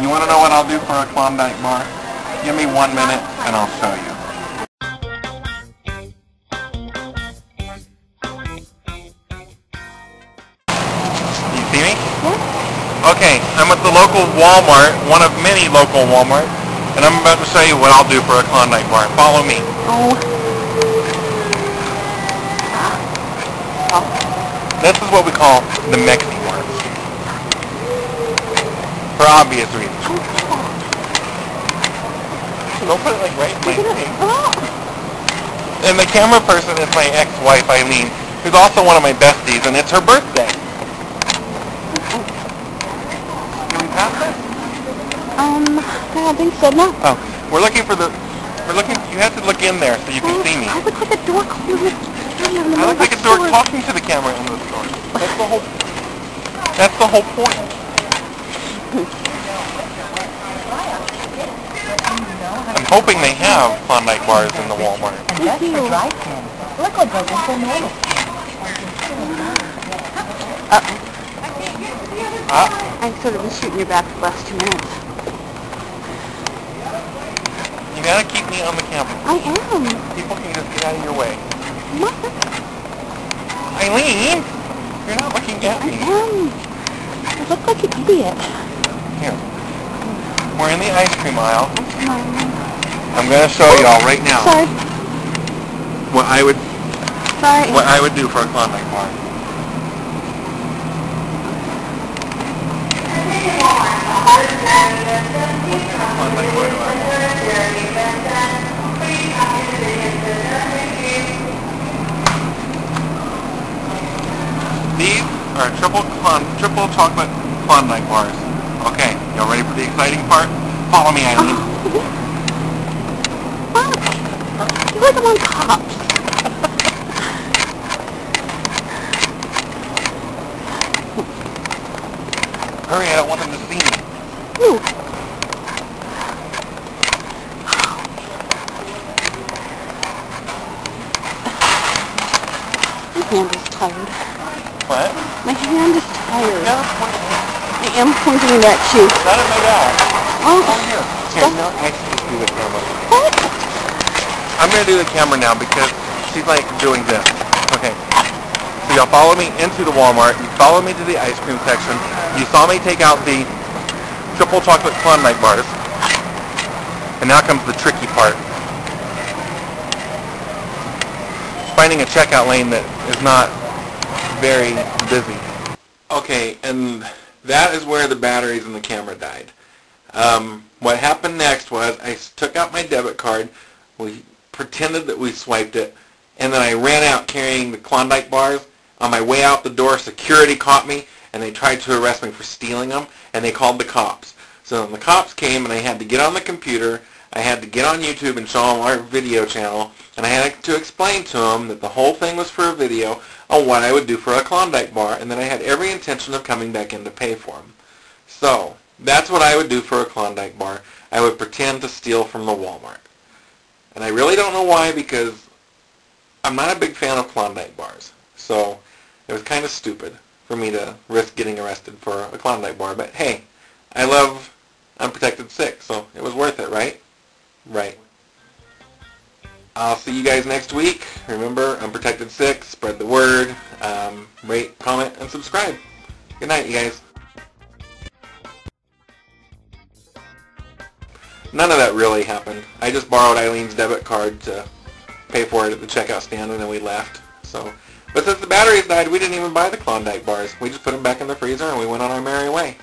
You want to know what I'll do for a Klondike bar? Give me 1 minute and I'll show you. You see me? Yeah. Okay, I'm at the local Walmart, one of many local Walmarts, and I'm about to show you what I'll do for a Klondike bar. Follow me. Oh. This is what we call the Mexi bar. For obvious reasons. Don't put it like right in my face. And the camera person is my ex-wife, Eileen, who's also one of my besties, and it's her birthday. Can we pass this? I don't think so, no. Oh, you have to look in there so you can see me. I look like a dork. I look like a dork talking to the camera in the store. That's the whole point. I'm hoping they have Klondike bars in the Walmart. And that's for dry skin. Liquid version for normal I sort of been shooting your back for the last 2 minutes. You gotta keep me on the camera. I am. People can just get out of your way. What? Eileen! You're not looking at me. I am. I look like an idiot. Here. We're in the ice cream aisle. I'm smiling. I'm gonna show y'all right now Sorry. what I would do for a Klondike bar. Klondike bar do I want? These are triple chocolate Klondike bars. Okay, y'all ready for the exciting part? Follow me, Eileen. You like them on top. Hurry, I don't want them to see me. Ooh. My hand is tired. What? My hand is tired. Yeah, that's pointing. I am pointing it at you. Not at my back. Oh. Here. Here, no, I should just do the camera. What? I'm going to do the camera now because she's like doing this. Okay. So y'all follow me into the Walmart. You follow me to the ice cream section. You saw me take out the triple chocolate Klondike bars. And now comes the tricky part. Finding a checkout lane that is not very busy. Okay, and that is where the batteries in the camera died. What happened next was I took out my debit card, we pretended that we swiped it, and then I ran out carrying the Klondike bars. On my way out the door, security caught me, and they tried to arrest me for stealing them, and they called the cops. So when the cops came, and I had to get on the computer, I had to get on YouTube and show them our video channel, and I had to explain to them that the whole thing was for a video on what I would do for a Klondike bar, and that I had every intention of coming back in to pay for them. So that's what I would do for a Klondike bar. I would pretend to steal from the Walmart. And I really don't know why, because I'm not a big fan of Klondike bars. So it was kind of stupid for me to risk getting arrested for a Klondike bar. But hey, I love Unprotected 6, so it was worth it, right? Right. I'll see you guys next week. Remember, Unprotected 6, spread the word, rate, comment, and subscribe. Good night, you guys. None of that really happened. I just borrowed Eileen's debit card to pay for it at the checkout stand, and then we left. So, but since the batteries died, we didn't even buy the Klondike bars. We just put them back in the freezer, and we went on our merry way.